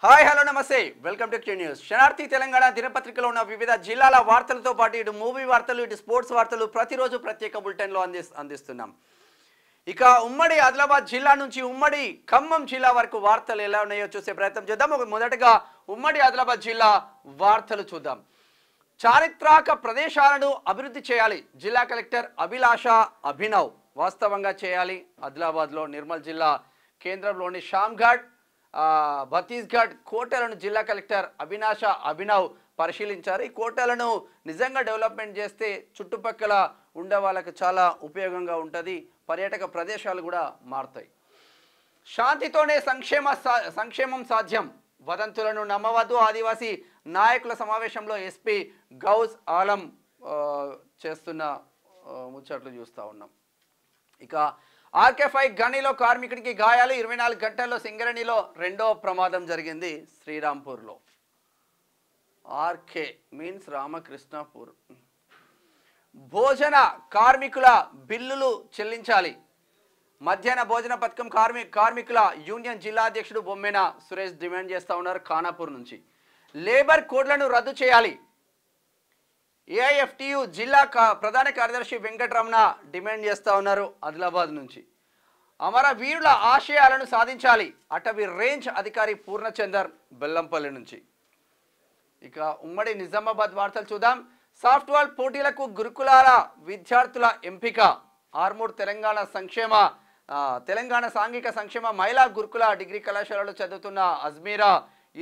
Hi hello namaste welcome to Q news. Sanarthi Telangana దినపత్రికలో ఉన్న వివిధ జిల్లాల వార్తలతో పాటు ఇటు మూవీ వార్తలు ఇటు స్పోర్ట్స్ వార్తలు ప్రతిరోజు ప్రత్యేక బులెటిన్లో అందిస్తున్నాం. ఇక ఉమ్మడి ఆదిలాబాద్ జిల్లా నుంచి ఉమ్మడి ఖమ్మం జిల్లా వరకు వార్తలు ఎలా ఉన్నాయో చూసే ప్రయత్నం చేద్దాం. మొదటగా ఉమ్మడి ఆదిలాబాద్ జిల్లా వార్తలు చూద్దాం. చారిత్రక ప్రదేశాలను అభివృద్ధి చేయాలి. జిల్లా కలెక్టర్ అభిలాష అభినవ్ వాస్తవంగా చేయాలి. ఆదిలాబాద్లో నిర్మల్ జిల్లా కేంద్రంలోని షామ్ఘాట్ ఛత్తీస్గఢ్ కోటలను జిల్లా కలెక్టర్ అభిలాష అభినవ్ పరిశీలించారు. ఈ కోటలను నిజంగా డెవలప్మెంట్ చేస్తే చుట్టుపక్కల ఉండే వాళ్ళకి చాలా ఉపయోగంగా ఉంటుంది. పర్యాటక ప్రదేశాలు కూడా మారుతాయి. శాంతితోనే సంక్షేమం సాధ్యం. వదంతులను నమ్మవద్దు. ఆదివాసీ నాయకుల సమావేశంలో ఎస్పీ గౌస్ ఆలం చేస్తున్న ముచ్చట్లు చూస్తూ ఉన్నాం. ఇక ఆర్కే5 గనిలో కార్మికుడికి గాయాలు. 24 గంటల్లో సింగరేణిలో రెండో ప్రమాదం జరిగింది శ్రీరాంపూర్లో. RK means Ramakrishnapur. భోజన కార్మికుల బిల్లులు చెల్లించాలి. మధ్యాహ్న భోజన పథకం కార్మికుల యూనియన్ జిల్లా అధ్యక్షుడు బొమ్మెన సురేష్ డిమాండ్ చేస్తూ ఉన్నారు ఖానాపూర్ నుంచి. లేబర్ కోడ్లను రద్దు చేయాలి. ఏఐఎఫ్టియు జిల్లా ప్రధాన కార్యదర్శి వెంకటరమణ డిమాండ్ చేస్తూ ఉన్నారు ఆదిలాబాద్ నుంచి. అమరవీరుల ఆశయాలను సాధించాలి. అటవీ రేంజ్ అధికారి పూర్ణచందర్ బెల్లంపల్లి నుంచి. ఇక ఉమ్మడి నిజామాబాద్ వార్తలు చూద్దాం. సాఫ్ట్వేర్ పోటీలకు గురుకులాల విద్యార్థుల ఎంపిక. ఆర్మూర్ తెలంగాణ సాంఘిక సంక్షేమ మహిళా గురుకుల డిగ్రీ కళాశాలలో చదువుతున్న అజ్మీరా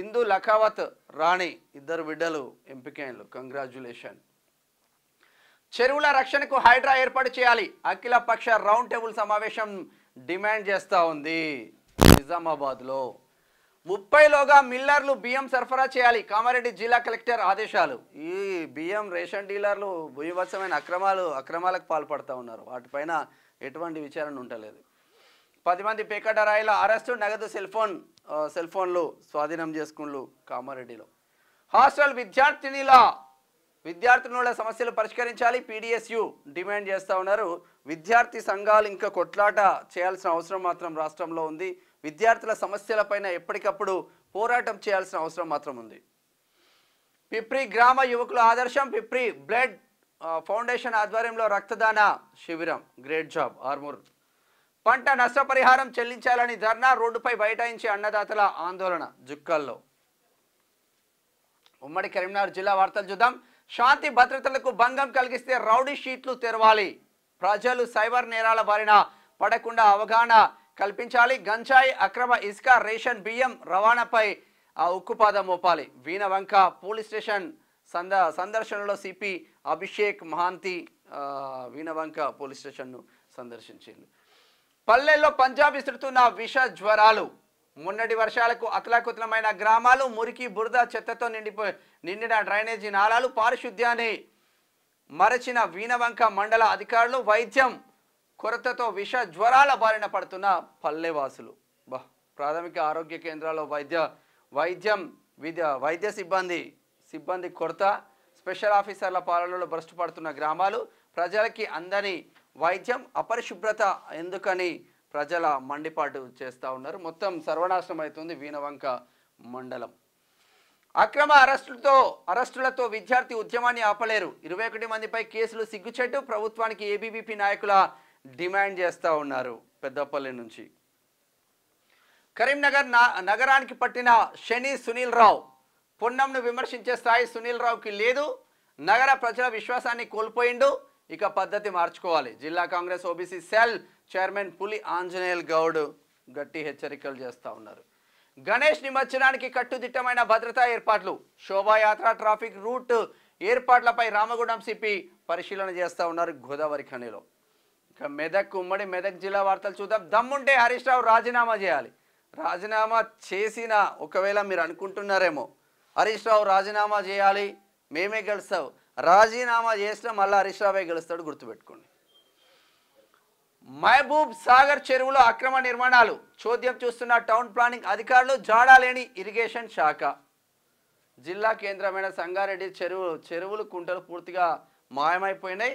ఇందు లఖావత్ రాణి ఇద్దరు బిడ్డలు ఎంపికైనలు. కంగ్రాచ్యులేషన్. చెరువుల రక్షణకు హైడ్రా ఏర్పాటు చేయాలి. అఖిల పక్ష రౌండ్ టేబుల్ సమావేశం డిమాండ్ చేస్తూ ఉంది నిజామాబాద్లో. 30లోగా మిల్లర్లు బియ్యం సరఫరా చేయాలి. కామారెడ్డి జిల్లా కలెక్టర్ ఆదేశాలు. ఈ బియ్యం రేషన్ డీలర్లు భూయవత్సమైన అక్రమాలకు పాల్పడుతూ ఉన్నారు. వాటిపైన ఎటువంటి విచారణ ఉండలేదు. 10 మంది పేకడరాయిల అరెస్టు. నగదు సెల్ ఫోన్లు స్వాధీనం చేసుకున్నారు కామారెడ్డిలో. హాస్టల్ విద్యార్థినుల సమస్యలు పరిష్కరించాలి. పీడిఎస్యు డిమాండ్ చేస్తూ ఉన్నారు. విద్యార్థి సంఘాలు ఇంకా కొట్లాట చేయాల్సిన అవసరం మాత్రం రాష్ట్రంలో ఉంది. విద్యార్థుల సమస్యలపైన ఎప్పటికప్పుడు పోరాటం చేయాల్సిన అవసరం మాత్రం ఉంది. పిప్రి గ్రామ యువకుల ఆదర్శం. పిప్రి బ్లడ్ ఫౌండేషన్ ఆధ్వర్యంలో రక్తదాన శిబిరం. Great job Armoor. పంట నష్టపరిహారం చెల్లించాలని ధర్నా. రోడ్డుపై బైఠాయించి అన్నదాతల ఆందోళన జుక్కల్లో. ఉమ్మడి కరీంనగర్ జిల్లా వార్తలు చూద్దాం. శాంతి భద్రతలకు భంగం కలిగిస్తే రౌడీ షీట్లు తెరవాలి. ప్రజలు సైబర్ నేరాల బారిన పడకుండా అవగాహన కల్పించాలి. గంజాయి, అక్రమ ఇసుక, రేషన్ బియ్యం రవాణాపై ఉక్కుపాదం మోపాలి. వీణవంక పోలీస్ స్టేషన్ సందర్శనలో సిపి అభిషేక్ మహాంతి వీణవంక పోలీస్ స్టేషన్ను సందర్శించారు. పల్లెల్లో పంజాబ్ విసురుతున్న విష జ్వరాలు. మొన్నటి వర్షాలకు అతలాకుతలమైన గ్రామాలు. మురికి బురద చెత్తతో నిండిన డ్రైనేజీ నాలాలు. పారిశుద్ధ్యాన్ని మరచిన వీణవంక మండల అధికారులు. వైద్యం కొరతతో విష జ్వరాల బారిన పడుతున్న పల్లెవాసులు. ప్రాథమిక ఆరోగ్య కేంద్రాల్లో వైద్య సిబ్బంది కొరత. స్పెషల్ ఆఫీసర్ల పాలనలో భ్రష్టు పడుతున్న గ్రామాలు. ప్రజలకి అందని వైద్యం. అపరిశుభ్రత ఎందుకని ప్రజల మండిపాటు చేస్తూ ఉన్నారు. మొత్తం సర్వనాశనం అవుతుంది వీణవంక మండలం. అక్రమ అరెస్టులతో విద్యార్థి ఉద్యమాన్ని ఆపలేరు. 21 మందిపై కేసులు. సిగ్గుచెట్టు. ప్రభుత్వానికి ఏబీవీపీ నాయకుల డిమాండ్ చేస్తూ ఉన్నారు పెద్దపల్లి నుంచి. కరీంనగర్ నగరానికి పట్టిన శని సునీల్ రావు. పొన్నంను విమర్శించే స్థాయి సునీల్ రావుకి లేదు. నగర ప్రజల విశ్వాసాన్ని కోల్పోయిండు. ఇక పద్ధతి మార్చుకోవాలి. జిల్లా కాంగ్రెస్ ఓబీసీ సెల్ చైర్మన్ పులి ఆంజనేయుల్ గౌడ్ గట్టి హెచ్చరికలు చేస్తూ ఉన్నారు. గణేష్ నిమజ్జనానికి కట్టుదిట్టమైన భద్రతా ఏర్పాట్లు. శోభాయాత్ర ట్రాఫిక్ రూట్ ఏర్పాట్లపై రామగుండం సిపి పరిశీలన చేస్తూ ఉన్నారు గోదావరి ఖనిలో. ఇక ఉమ్మడి మెదక్ జిల్లా వార్తలు చూద్దాం. దమ్ముంటే హరీష్ రావు రాజీనామా చేయాలి. రాజీనామా చేసిన ఒకవేళ మీరు అనుకుంటున్నారేమో హరీష్ రావు రాజీనామా చేయాలి మేమే గెలుస్తావు. రాజీనామా చేసినా మళ్ళీ హరీష్ రావే గెలుస్తాడు, గుర్తుపెట్టుకోండి. మహబూబ్ సాగర్ చెరువులో అక్రమ నిర్మాణాలు. చోద్యం చూస్తున్న టౌన్ ప్లానింగ్ అధికారులు. జాడాలేని ఇరిగేషన్ శాఖ. జిల్లా కేంద్రమైన సంగారెడ్డి చెరువులు కుంటలు పూర్తిగా మాయమైపోయినాయి.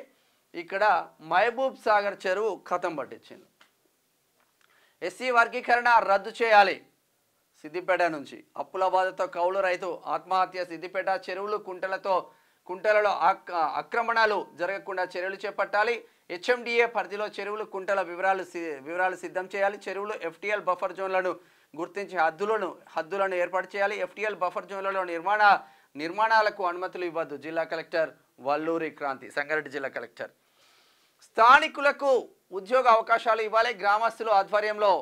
ఇక్కడ మహబూబ్ సాగర్ చెరువు ఖతం పట్టించింది. ఎస్సీ వర్గీకరణ రద్దు చేయాలి. సిద్దిపేట నుంచి అప్పుల బాధతో కౌలు రైతు ఆత్మహత్య. సిద్దిపేట చెరువులు కుంటలలో ఆక్రమణలు జరగకుండా చర్యలు చేపట్టాలి. హెచ్ఎండిఏ పరిధిలో చెరువులు కుంటల వివరాలు సిద్ధం చేయాలి. చెరువులు ఎఫ్టీఎల్ బఫర్ జోన్లను గుర్తించి హద్దులను ఏర్పాటు చేయాలి. ఎఫ్టీఎల్ బఫర్ జోన్లలో నిర్మాణాలకు అనుమతులు ఇవ్వద్దు. జిల్లా కలెక్టర్ వల్లూరి క్రాంతి, సంగారెడ్డి జిల్లా కలెక్టర్. స్థానికులకు ఉద్యోగ అవకాశాలు ఇవ్వాలి. గ్రామస్తుల ఆధ్వర్యంలో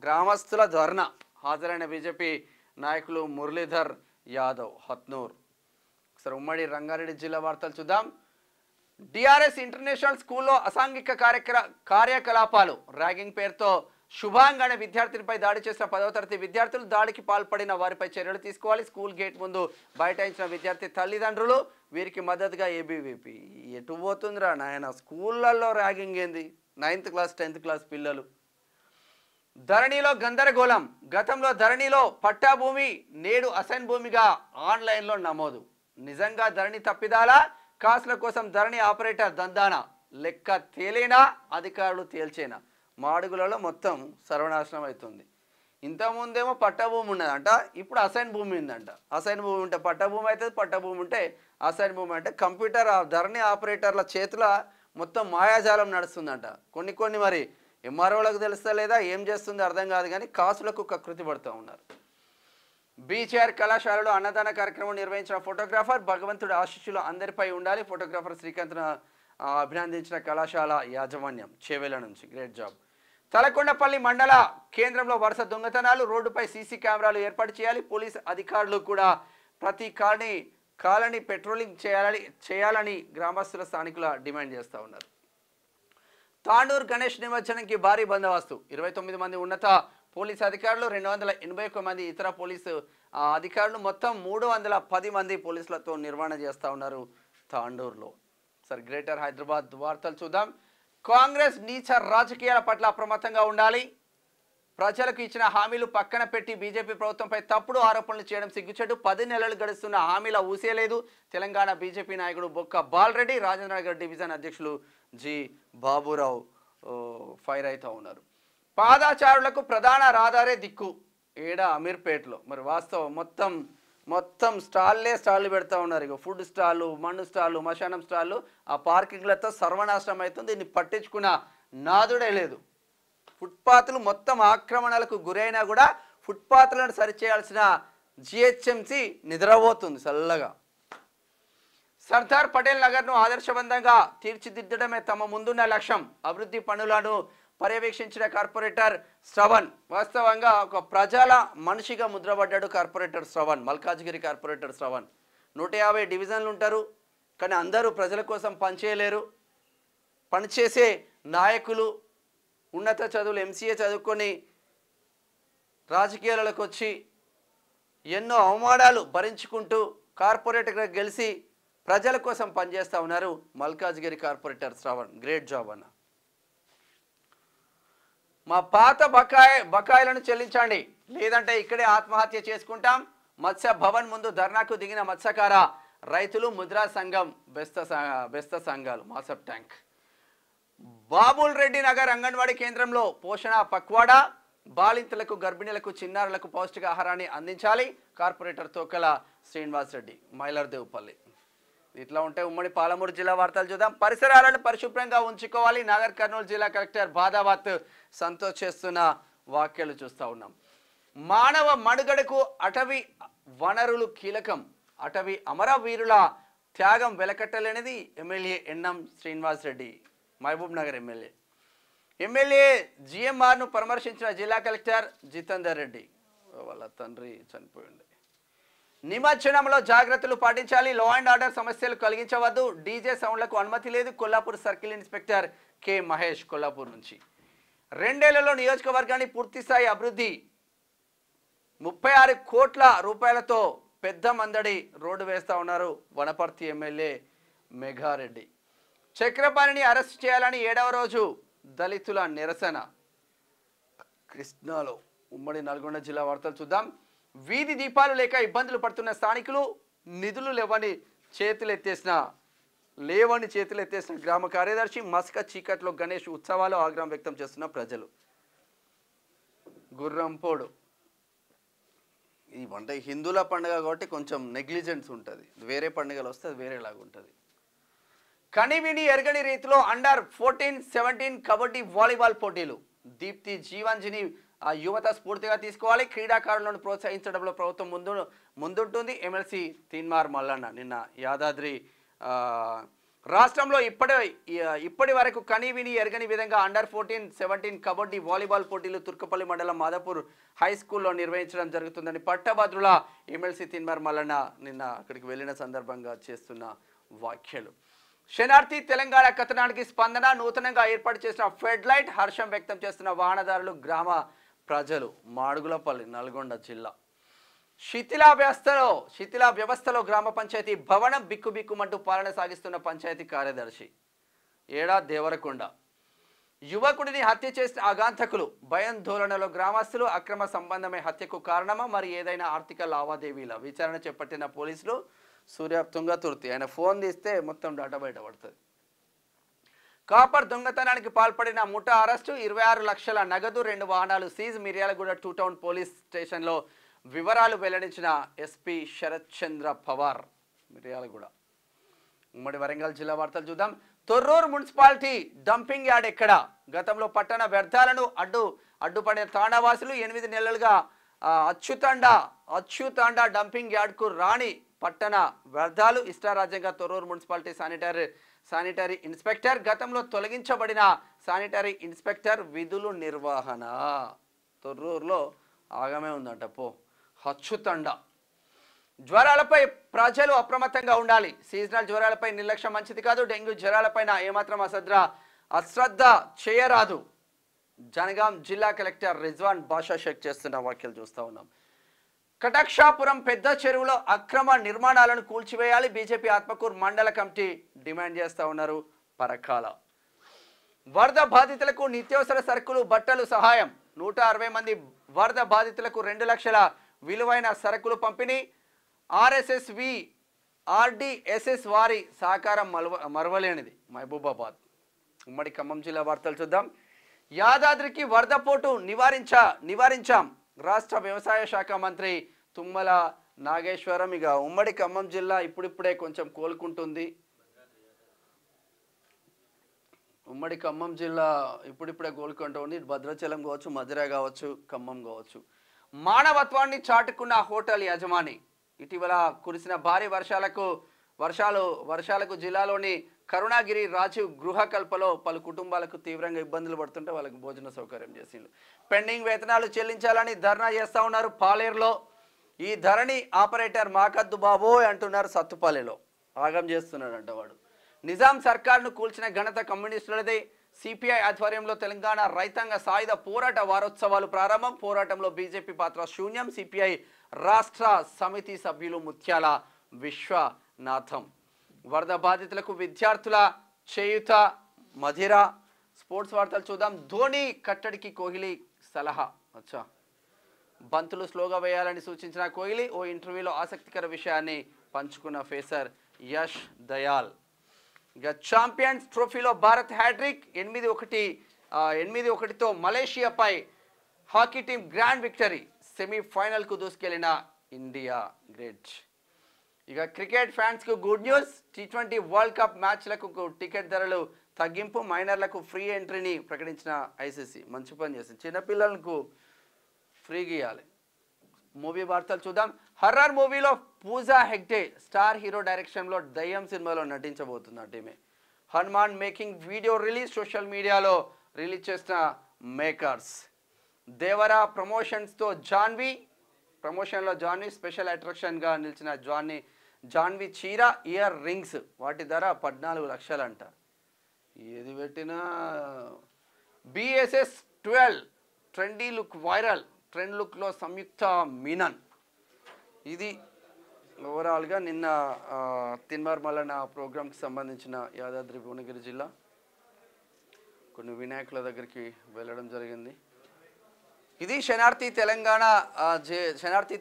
గ్రామస్తుల ధర్నా. హాజరైన బీజేపీ నాయకులు మురళీధర్ యాదవ్, హత్నూర్. సరే, ఉమ్మడి రంగారెడ్డి జిల్లా వార్తలు చూద్దాం. డిఆర్ఎస్ ఇంటర్నేషనల్ స్కూల్లో అసాంఘిక కార్యకలాపాలు. ర్యాగింగ్ పేరుతో శుభాంగ్ అనే విద్యార్థినిపై దాడి చేసిన 10వ తరగతి విద్యార్థులు. దాడికి పాల్పడిన వారిపై చర్యలు తీసుకోవాలి. స్కూల్ గేట్ ముందు బైఠాయించిన విద్యార్థి తల్లిదండ్రులు. వీరికి మద్దతుగా ఏబీవీపీ. ఎటు పోతుందిరా నాయన, స్కూళ్ళల్లో ర్యాగింగ్ ఏంది? 9th క్లాస్ 10th క్లాస్ పిల్లలు. ధరణిలో గందరగోళం. గతంలో ధరణిలో పట్టా భూమి, నేడు అసైన్ భూమిగా ఆన్లైన్లో నమోదు. నిజంగా ధరణి తప్పిదాలా? కాసుల కోసం ధరణి ఆపరేటర్ దందానా? లెక్క తేలేనా? అధికారులు తేల్చేనా? మాడుగులలో మొత్తం సర్వనాశనం అవుతుంది. ఇంతకుముందేమో పట్టభూమి ఉన్నదంట, ఇప్పుడు అసైన్ భూమి ఉందంట. అసైన్ భూమి ఉంటే పట్టభూమి అవుతుంది, పట్టభూమి ఉంటే అసైన్ భూమి. అంటే కంప్యూటర్ ధరణి ఆపరేటర్ల చేతుల మొత్తం మాయాజాలం నడుస్తుందంట. కొన్ని మరి ఎంఆర్ఓలకు తెలుస్తా లేదా ఏం చేస్తుందో అర్థం కాదు, కానీ కాసులకు కకృతి పడుతూ ఉన్నారు. బీచీఆర్ కళాశాలలో అన్నదాన కార్యక్రమం నిర్వహించిన ఫోటోగ్రాఫర్. భగవంతుడి ఆశీస్సులు అందరిపై ఉండాలి. ఫోటోగ్రాఫర్ శ్రీకాంత్ను అభినందించిన కళాశాల యాజమాన్యం. చేవేల నుంచి గ్రేట్ జాబ్. తలకొండపల్లి మండల కేంద్రంలో వరుస దొంగతనాలు. రోడ్డుపై సీసీ కెమెరాలు ఏర్పాటు చేయాలి. పోలీస్ అధికారులు కూడా ప్రతి కాలనీ పెట్రోలింగ్ చేయాలని గ్రామస్తుల స్థానికుల డిమాండ్ చేస్తూ ఉన్నారు. తాండూరు గణేష్ నిమజ్జనంకి భారీ బందోబస్తు. 29 మంది ఉన్నత పోలీసు అధికారులు, 281 మంది ఇతర పోలీసు అధికారులు, మొత్తం 310 మంది పోలీసులతో నిర్వహణ చేస్తూ ఉన్నారు తాండూరులో. సరే, గ్రేటర్ హైదరాబాద్ వార్తలు చూద్దాం. కాంగ్రెస్ నీచ రాజకీయాల పట్ల అప్రమత్తంగా ఉండాలి. ప్రజలకు ఇచ్చిన హామీలు పక్కన పెట్టి బీజేపీ ప్రభుత్వంపై తప్పుడు ఆరోపణలు చేయడం సిగ్గుచేటు. 10 నెలలు గడుస్తున్న హామీల ఊసేలేదు. తెలంగాణ బీజేపీ నాయకుడు బొక్క బాలరెడ్డి. రాజేంద్రనగర్ డివిజన్ అధ్యక్షులు జి బాబురావు ఫైర్ అవుతూ ఉన్నారు. పాదాచారులకు ప్రధాన రహదారే దిక్కు ఏడా అమీర్పేటలో. మరి వాస్తవం మొత్తం స్టాళ్ళు పెడతా ఉన్నారు. ఇక ఫుడ్ స్టాళ్ళు, మన్ను స్టాళ్ళు, మశానం స్టాళ్ళు, ఆ పార్కింగ్లతో సర్వనాశనం అవుతుంది. దీన్ని పట్టించుకున్న నాదుడే లేదు. ఫుట్పాత్లు మొత్తం ఆక్రమణలకు గురైనా కూడా ఫుట్పాత్లను సరిచేయాల్సిన జిహెచ్ఎంసి నిద్రపోతుంది చల్లగా. సర్దార్ పటేల్ నగర్ను ఆదర్శవంతంగా తీర్చిదిద్దడమే తమ ముందున్న లక్ష్యం. అభివృద్ధి పనులను పర్యవేక్షించిన కార్పొరేటర్ శ్రవణ్. వాస్తవంగా ఒక ప్రజల మనిషిగా ముద్రపడ్డాడు కార్పొరేటర్ శ్రవణ్. మల్కాజ్గిరి కార్పొరేటర్ శ్రవణ్. 150 డివిజన్లు ఉంటారు, కానీ అందరూ ప్రజల కోసం పనిచేయలేరు. పనిచేసే నాయకులు ఉన్నత చదువులు ఎంసీఏ చదువుకొని రాజకీయాలకు వచ్చి ఎన్నో అవమానాలు భరించుకుంటూ కార్పొరేటర్గా గెలిచి ప్రజల కోసం పనిచేస్తూ ఉన్నారు Malkajgiri corporator Shravan. Great job అన్న. మా పాత బకాయిలను చెల్లించండి, లేదంటే ఇక్కడే ఆత్మహత్య చేసుకుంటాం. మత్స్య భవన్ ముందు ధర్నాకు దిగిన మత్స్యకార రైతులు, ముద్రా సంఘం, బెస్త సంఘాలు. మాసప్ ట్యాంక్. బాబుల్ రెడ్డి నగర్ అంగన్వాడీ కేంద్రంలో పోషణ పక్వాడా. బాలింతలకు, గర్భిణీలకు, చిన్నారులకు పౌష్టికాహారాన్ని అందించాలి. కార్పొరేటర్ తోకల శ్రీనివాస్ రెడ్డి, మైలర్దేవ్పల్లి. ఇట్లా ఉంటే ఉమ్మడి పాలమూరు జిల్లా వార్తలు చూద్దాం. పరిసరాలను పరిశుభ్రంగా ఉంచుకోవాలి. నాగర్ కర్నూలు జిల్లా కలెక్టర్ బాదావత్ సంతోష్ చేస్తున్న వ్యాఖ్యలు చూస్తూ ఉన్నాం. మానవ మనుగడకు అటవీ వనరులు కీలకం. అటవీ అమరవీరుల త్యాగం వెలకట్టలేనిది. MLA NM Srinivas Reddy, Mahbubnagar MLA జిఎంఆర్ను పరామర్శించిన జిల్లా కలెక్టర్ జితేందర్ రెడ్డి. వాళ్ళ తండ్రి చనిపోయింది. నిమజ్జనంలో జాగ్రత్తలు పాటించాలి. లా అండ్ ఆర్డర్ సమస్యలు కలిగించవద్దు. డీజే సౌండ్లకు అనుమతి లేదు. Kollapur circle inspector K Mahesh, Kollapur నుంచి. 2 ఏళ్లలో నియోజకవర్గాన్ని పూర్తిస్థాయి అభివృద్ధి. 36 కోట్ల రూపాయలతో పెద్ద మందడి రోడ్డు వేస్తా ఉన్నారు వనపర్తి ఎమ్మెల్యే మెఘారెడ్డి. చక్రపాణిని అరెస్ట్ చేయాలని 7వ రోజు దళితుల నిరసన. కృష్ణాలో ఉమ్మడి నల్గొండ జిల్లా వార్తలు చూద్దాం. వీధి దీపాలు లేక ఇబ్బందులు పడుతున్న స్థానికులు. నిధులు లేవని చేతులెత్తేసిన గ్రామ కార్యదర్శి. మస్క చీకట్లో గణేష్ ఉత్సవాలు ఆగ్రహం వ్యక్తం చేస్తున్న ప్రజలు. గుర్రంపోడు అంటే హిందువుల పండుగ కాబట్టి కొంచెం నెగ్లిజెన్స్ ఉంటుంది, వేరే పండుగలు వస్తే అది వేరేలాగా ఉంటుంది. కనివిని ఎరగని రీతిలో అండర్-14, 17 కబడ్డీ వాలీబాల్ పోటీలు. దీప్తి జీవాంజని యువత స్ఫూర్తిగా తీసుకోవాలి. క్రీడాకారులను ప్రోత్సహించడంలో ప్రభుత్వం ముందుంటుంది. ఎమ్మెల్సీ తీన్మార్ మల్లన్న నిన్న యాదాద్రి రాష్ట్రంలో ఇప్పటి వరకు కనివిని ఎరగని విధంగా అండర్-14, 17 కబడ్డీ వాలీబాల్ పోటీలు తుర్కపల్లి మండలం మాదాపూర్ హై స్కూల్లో నిర్వహించడం జరుగుతుందని పట్టభద్రుల ఎమ్మెల్సీ తీన్మార్ మల్లన్న నిన్న అక్కడికి వెళ్ళిన సందర్భంగా చేస్తున్న వ్యాఖ్యలు. శనార్థి తెలంగాణ కథనానికి స్పందన. నూతనంగా ఏర్పాటు చేసిన ఫెడ్ లైట్ హర్షం వ్యక్తం చేస్తున్న వాహనదారులు, గ్రామ ప్రజలు. మాడుగులపల్లి, నల్గొండ జిల్లా. శిథిల వ్యవస్థలో గ్రామ పంచాయతీ భవనం బిక్కుబిక్కుమంటూ పాలన సాగిస్తున్న పంచాయతీ కార్యదర్శి. ఏడా దేవరకొండ. యువకుడిని హత్య చేసిన ఆగాంతకులు. భయాందోళనలో గ్రామస్తులు. అక్రమ సంబంధమే హత్యకు కారణమా, మరి ఏదైనా ఆర్థిక లావాదేవీల? విచారణ చేపట్టిన పోలీసులు. సూర్య తుంగతుర్తి. ఆయన ఫోన్ తీస్తే మొత్తం డాటా బయటపడుతుంది. కాపర్ దొంగతనానికి పాల్పడిన ముఠా అరెస్టు. 26 లక్షల నగదు, 2 వాహనాలు సీజ్. మిర్యాలగూడ 2 టౌన్ పోలీస్ స్టేషన్లో వివరాలు వెల్లడించిన ఎస్పీ శరత్ చంద్ర పవార్. మిర్యాలగూడ. ఉమ్మడి వరంగల్ జిల్లా వార్తలు చూద్దాం. తొర్రూరు మున్సిపాలిటీ డంపింగ్ యార్డ్ ఎక్కడ? గతంలో పట్టణ వ్యర్థాలను అడ్డుపడిన తాండావాసులు 8 నెలలుగా అచ్యుతాండా డంపింగ్ యార్డ్కు రాణి పట్టణ వ్యర్థాలు. ఇష్టారాజ్యంగా తొర్రూరు మున్సిపాలిటీ శానిటరీ ఇన్స్పెక్టర్. గతంలో తొలగించబడిన శానిటరీ ఇన్స్పెక్టర్ విధులు నిర్వహణ. తొర్రూరులో ఆగమే ఉందంట పో. అచ్యుతండ. జ్వరాలపై ప్రజలు అప్రమత్తంగా ఉండాలి. సీజనల్ జ్వరాలపై నిర్లక్ష్యం మంచిది కాదు. డెంగ్యూ జ్వరాలపైన ఏమాత్రం అశ్రద్ధ చేయరాదు. జనగాం జిల్లా కలెక్టర్ రిజ్వాన్ బాషా షేక్ చేస్తున్న వ్యాఖ్యలు చూస్తూ ఉన్నాం. కటాక్షాపురం పెద్ద చెరువులో అక్రమ నిర్మాణాలను కూల్చివేయాలి. బీజేపీ ఆత్మకూరు మండల కమిటీ డిమాండ్ చేస్తూ ఉన్నారు. పరకాల. వరద బాధితులకు నిత్యావసర సరుకులు, బట్టలు సహాయం. 160 మంది వరద బాధితులకు 2 లక్షల విలువైన సరుకులు పంపిణీ. RDSS వారి సహకారం మరవలేనిది. మహబూబాబాద్. ఉమ్మడి ఖమ్మం జిల్లా వార్తలు చూద్దాం. యాదాద్రికి వరదపోటు నివారించాం. రాష్ట్ర వ్యవసాయ శాఖ మంత్రి తుమ్మల నాగేశ్వరం. ఇక ఉమ్మడి ఖమ్మం జిల్లా ఇప్పుడిప్పుడే కొంచెం కోలుకుంటుంది. ఉమ్మడి ఖమ్మం జిల్లా ఇప్పుడిప్పుడే కోలుకుంటుంది. భద్రాచలం కావచ్చు, మధుర కావచ్చు, ఖమ్మం కావచ్చు. మానవత్వాన్ని చాటుకున్న హోటల్ యజమాని. ఇటీవల కురిసిన భారీ వర్షాలకు జిల్లాలోని కరుణాగిరి రాజీవ్ గృహకల్పలో పలు కుటుంబాలకు తీవ్రంగా ఇబ్బందులు పడుతుంటే వాళ్ళకి భోజన సౌకర్యం చేసిండు. పెండింగ్ వేతనాలు చెల్లించాలని ధర్నా చేస్తూ ఉన్నారు పాలేరులో. ఈ ధరణి ఆపరేటర్ మాకద్దు బాబోయ్ అంటున్నారు సత్తుపాలెలో. ఆగం చేస్తున్నాడంట వాడు. నిజాం సర్కార్ను కూల్చిన ఘనత కమ్యూనిస్టులదే. సిపిఐ ఆధ్వర్యంలో తెలంగాణ రైతాంగ సాయుధ పోరాట వారోత్సవాలు ప్రారంభం. పోరాటంలో బీజేపీ పాత్ర శూన్యం. సిపిఐ రాష్ట్ర సమితి సభ్యులు ముత్యాల విశ్వనాథం. వరద బాధితులకు విద్యార్థుల చేయుత. మధిర. స్పోర్ట్స్ వార్తలు చూద్దాం. ధోని కట్టడికి కోహ్లీ సలహా. బంతులు స్లోగా వేయాలని సూచించిన కోహ్లీ. ఓ ఇంటర్వ్యూలో ఆసక్తికర విషయాన్ని పంచుకున్న ఫేసర్ యష్ దయాల్. ఇక ఛాంపియన్స్ ట్రోఫీలో భారత్ హ్యాట్రిక్. 8-1తో మలేషియాపై హాకీ టీం గ్రాండ్ విక్టరీ. సెమీఫైనల్కు దూసుకెళ్లిన ఇండియా. గ్రేట్. ఇక క్రికెట్ ఫ్యాన్స్కు good news. T20 world cup మ్యాచ్లకు టికెట్ ధరలు తగ్గింపు. మైనర్లకు ఫ్రీ ఎంట్రీని ప్రకటించిన ఐసీసీ. మంచి పని చేసింది. చిన్నపిల్లలకు ఫ్రీగా ఇవ్వాలి. మూవీ వార్తలు చూద్దాం. హర్రర్ మూవీలో పూజా హెగ్డే స్టార్ హీరో డైరెక్షన్లో దయ్యం సినిమాలో నటించబోతున్నట్టు ఈమె. Hanuman making video release. Social మీడియాలో రిలీజ్ చేసిన మేకర్స్. దేవరా ప్రమోషన్స్తో ప్రమోషన్లో జాన్వీ స్పెషల్ అట్రాక్షన్గా నిలిచిన జాన్వీ చీర, ఇయర్ రింగ్స్. వాటి ధర 14 లక్షలంట. ఏది పెట్టినా. BSS 12 trendy look viral. Trend లుక్లో సంయుక్త మీనన్. ఇది ఓవరాల్గా నిన్న తీన్మార్ మల్లన్న ప్రోగ్రామ్కి సంబంధించిన యాదాద్రి భువనగిరి జిల్లా కొన్ని వినాయకుల దగ్గరికి వెళ్ళడం జరిగింది. ఇది శనార్థి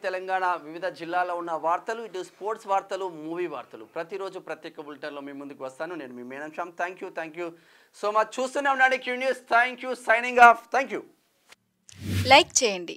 తెలంగాణ వివిధ జిల్లాలో ఉన్న వార్తలు. ఇటు స్పోర్ట్స్ వార్తలు, మూవీ వార్తలు ప్రతిరోజు ప్రత్యేక బులెటిన్లో మీ ముందుకు వస్తాను. నేను మీ Menam Shyam. Thank you so much. చూస్తూనే ఉండండి Q News. Thank you. Signing off. Thank you. Like చేయండి.